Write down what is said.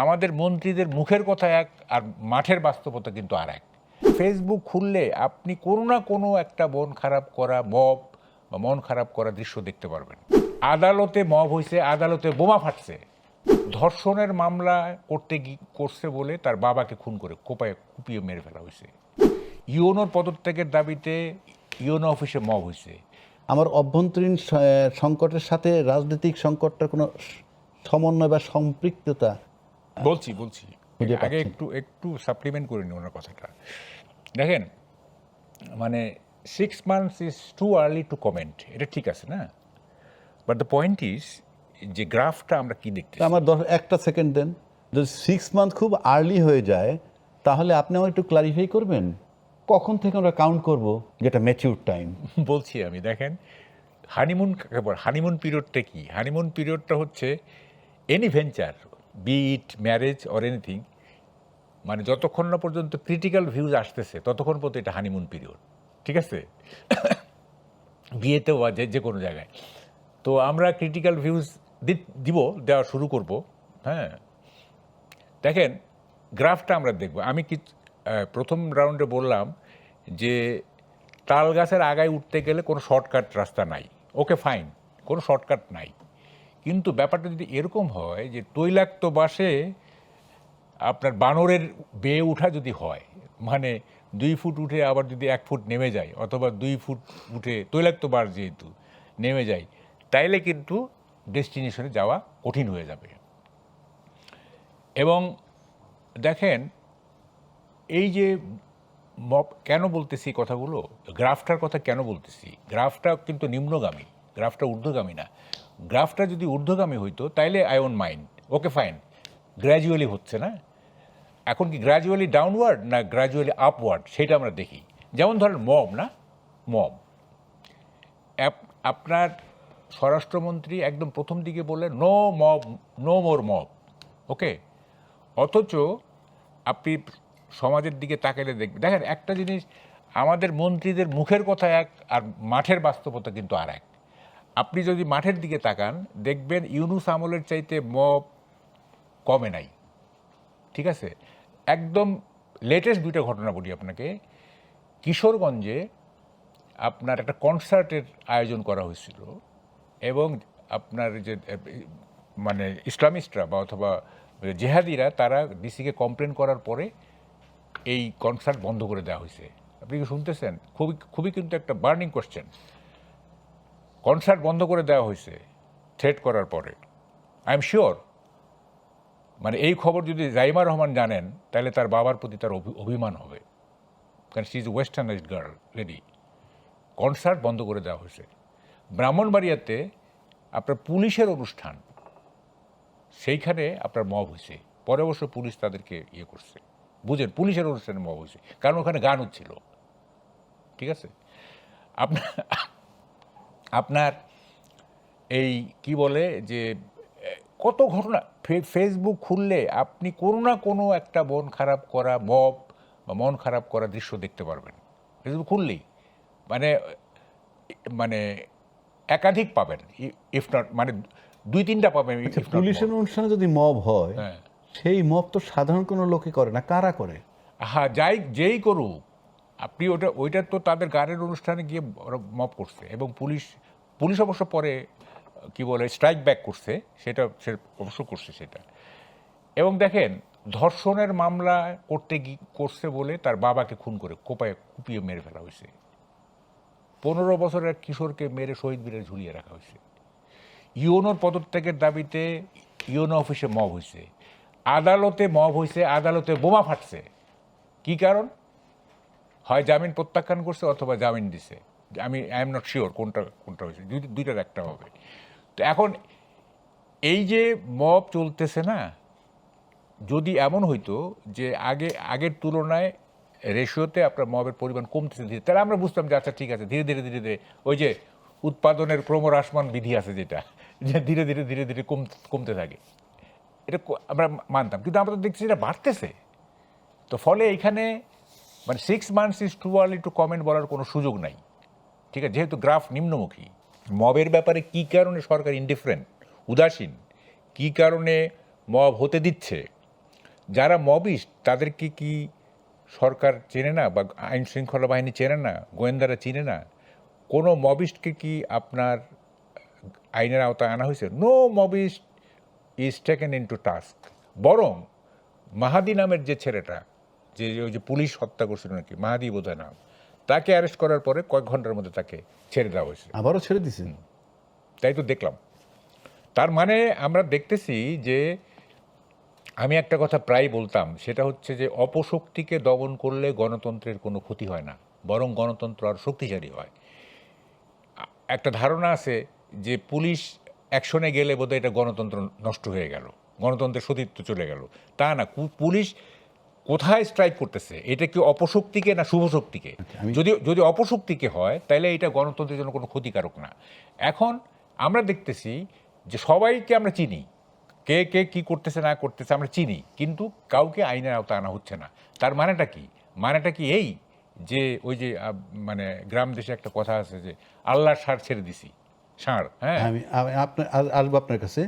আমাদের মন্ত্রীদের মুখের কথা এক আর মাঠের বাস্তবতা কিন্তু আর এক। ফেসবুক খুললে আপনি কোনো না কোনো একটা মন খারাপ করা মব বা মন খারাপ করা দৃশ্য দেখতে পারবেন। আদালতে মব হয়েছে, আদালতে বোমা ফাটছে, ধর্ষণের মামলা করছে বলে তার বাবাকে খুন করে কুপিয়ে মেরে ফেলা হয়েছে। ইউনোর পদত্যাগের দাবিতে ইউনো অফিসে মব হয়েছে। আমার অভ্যন্তরীণ সংকটের সাথে রাজনৈতিক সংকটটার কোনো সমন্বয় বা সম্পৃক্ততা বলছি আগে একটু সাপ্লিমেন্ট করে নিন ওনার কথাটা। দেখেন, মানে 6 months is too early two comment, এটা ঠিক আছে না, বাট দ্য পয়েন্ট ইজ যে গ্রাফটা আমরা কি দেখতেছি। আমার একটা সেকেন্ড দেন, যদি 6 মান্থ খুব আর্লি হয়ে যায় তাহলে আপনি আমার একটু ক্লারিফাই করবেন কখন থেকে আমরা কাউন্ট করব যেটা ম্যাচিউর টাইম? বলছি আমি, দেখেন, হানিমুন পিরিয়ডটা কি? হানিমুন পিরিয়ডটা হচ্ছে any venture, be it marriage or anything, মানে যতক্ষণ না পর্যন্ত ক্রিটিক্যাল ভিউজ আসতেছে ততক্ষণ পর্যন্ত এটা হানিমুন পিরিয়ড, ঠিক আছে? বিয়েতেও বা যে কোনো জায়গায়। তো আমরা ক্রিটিক্যাল ভিউজ দেওয়া শুরু করব। হ্যাঁ, দেখেন, গ্রাফটা আমরা দেখব। আমি কি প্রথম রাউন্ডে বললাম যে তাল গাছের আগায় উঠতে গেলে কোনো শর্টকাট রাস্তা নাই। ওকে ফাইন, কোনো শর্টকাট নাই, কিন্তু ব্যাপারটা যদি এরকম হয় যে তৈলাক্ত বাসে আপনার বানরের বেয়ে ওঠা যদি হয়, মানে 2 ফুট উঠে আবার যদি 1 ফুট নেমে যায়, অথবা 2 ফুট উঠে তৈলাক্ত বাস যেহেতু নেমে যায়, তাইলে কিন্তু ডেস্টিনেশনে যাওয়া কঠিন হয়ে যাবে। এবং দেখেন, এই যে কেন বলতেছি কথাগুলো, গ্রাফটার কথা কেন বলতেছি, গ্রাফটা কিন্তু নিম্নগামী, গ্রাফটা ঊর্ধ্বগামী না। গ্রাফটা যদি ঊর্ধ্বগামী হইতো তাইলে I won't mind, okay fine, gradually হচ্ছে না। এখন কি গ্র্যাজুয়ালি ডাউনওয়ার্ড না গ্র্যাজুয়ালি আপওয়ার্ড, সেটা আমরা দেখি। যেমন ধরেন মব, না মব, আপনার স্বরাষ্ট্রমন্ত্রী একদম প্রথম দিকে বললেন no mob, no more mob, okay. অথচ আপনি সমাজের দিকে তাকাইলে দেখবেন, দেখেন একটা জিনিস, আমাদের মন্ত্রীদের মুখের কথা এক আর মাঠের বাস্তবতা কিন্তু আর এক। আপনি যদি মাঠের দিকে তাকান দেখবেন ইউনুস আমলের চাইতে মব কমে নাই, ঠিক আছে? একদম লেটেস্ট 2টা ঘটনা বলি আপনাকে। কিশোরগঞ্জে আপনার একটা কনসার্টের আয়োজন করা হয়েছিল, এবং আপনার যে মানে ইসলামিস্টরা বা অথবা জেহাদিরা তারা ডিসিকে কমপ্লেন করার পরে এই কনসার্ট বন্ধ করে দেওয়া হয়েছে। আপনি কি শুনতেছেন? খুবই কিন্তু একটা বার্নিং কোশ্চেন। কনসার্ট বন্ধ করে দেওয়া হয়েছে থ্রেট করার পরে। আই এম শিওর, মানে এই খবর যদি জাইমা রহমান জানেন তাহলে তার বাবার প্রতি তার অভিমান হবে, কারণ she is westernised girl lady. Concert বন্ধ করে দেওয়া হয়েছে। ব্রাহ্মণবাড়িয়াতে আপনার পুলিশের অনুষ্ঠান, সেইখানে আপনার মব হয়েছে, পরে অবশ্য পুলিশ তাদেরকে ইয়ে করছে, বুঝেন, পুলিশের অনুষ্ঠানে মব হয়েছে, কারণ ওখানে গান হচ্ছিল, ঠিক আছে? আপনার এই কি বলে যে কত ঘটনা, ফেসবুক খুললে আপনি কোনো না কোনো একটা মন খারাপ করা মব বা মন খারাপ করা দৃশ্য দেখতে পারবেন ফেসবুক খুললেই। মানে মানে একাধিক পাবেন, ইফ নট মানে 2-3টা পাবেন। পুলিশের অনুষ্ঠানে যদি মব হয়, সেই মব তো সাধারণ কোনো লোকে করে না, কারা করে? হ্যাঁ, যেই করুক, আপনি ওইটা তো তাদের গানের অনুষ্ঠানে গিয়ে মব করছে, এবং পুলিশ অবশ্য পরে কি বলে স্ট্রাইক ব্যাক করছে, সেটা সে অবশ্য করছে সেটা। এবং দেখেন, ধর্ষণের মামলা করছে বলে তার বাবাকে খুন করে কুপিয়ে মেরে ফেলা হয়েছে। 15 বছরের কিশোরকে মেরে শহীদ মিনারে ঝুলিয়ে রাখা হয়েছে। ইউনোর পদত্যাগের দাবিতে ইউনো অফিসে মব হয়েছে, আদালতে মব হয়েছে, আদালতে বোমা ফাটছে। কি কারণ? হয় জামিন প্রত্যাখ্যান করছে অথবা জামিন দিছে। আই এম নট শিওর কোনটা হয়েছে, দুইটার একটা হবে। তো এখন এই যে মব চলতেছে না, যদি এমন হইতো যে আগের তুলনায় রেশিওতে আপনার মবের পরিমাণ কমতেছে ধীরে, তাহলে আমরা বুঝতাম যে আচ্ছা ঠিক আছে, ধীরে ধীরে ওই যে উৎপাদনের ক্রমহ্রাসমান বিধি আছে যেটা, যে ধীরে ধীরে কমতে থাকে, এটা আমরা মানতাম। কিন্তু আমরা তো দেখছি এটা বাড়তেছে। তো ফলে এইখানে মানে 6 months is too early two comment বলার কোনো সুযোগ নাই, ঠিক আছে? যেহেতু গ্রাফ নিম্নমুখী। মবের ব্যাপারে কি কারণে সরকার ইনডিফারেন্ট, উদাসীন, কি কারণে মব হতে দিচ্ছে, যারা মবিস্ট তাদেরকে কি সরকার চেনে না, বা আইন শৃঙ্খলা বাহিনী চেনে না, গোয়েন্দারা চিনে না? কোনো মবিস্টকে কি আপনার আইনের আওতায় আনা হয়েছে? No mobist is taken in to task. বরং মাহাদি নামের যে ছেলেটা, যে ওই যে পুলিশ হত্যা করছিল নাকি, মাহাদি বোধহয় নাম, তাকে অ্যারেস্ট করার পরে কয়েক ঘন্টার মধ্যে তাকে ছেড়ে দেওয়া হয়েছে। আবারও ছেড়ে দিছেন? তাই তো দেখলাম। তার মানে আমরা দেখতেছি যে, আমি একটা কথা প্রায় বলতাম, সেটা হচ্ছে যে অপশক্তিকে দমন করলে গণতন্ত্রের কোনো ক্ষতি হয় না, বরং গণতন্ত্র আরও শক্তিশালী হয়। একটা ধারণা আছে যে পুলিশ অ্যাকশনে গেলে বোধহয় এটা গণতন্ত্র নষ্ট হয়ে গেল, গণতন্ত্রের সতীত্ব চলে গেল। তা না, পুলিশ কোথায় স্ট্রাইক করতেছে, এটা কি অপশক্তিকে না শুভশক্তিকে? যদি যদি অপশক্তিকে হয় তাহলে এটা গণতন্ত্রের জন্য কোনো ক্ষতিকারক না। এখন আমরা দেখতেছি যে সবাইকে আমরা চিনি, কে কে কী করতেছে না করতেছে আমরা চিনি, কিন্তু কাউকে আইনের আওতায় আনা হচ্ছে না। তার মানেটা কি? মানেটা কি এই যে ওই যে মানে গ্রাম দেশে একটা কথা আছে যে আল্লাহর ষাঁড় ছেড়ে দিছি, ষাঁড়, হ্যাঁ। আমি আপনার আসবো আপনার কাছে।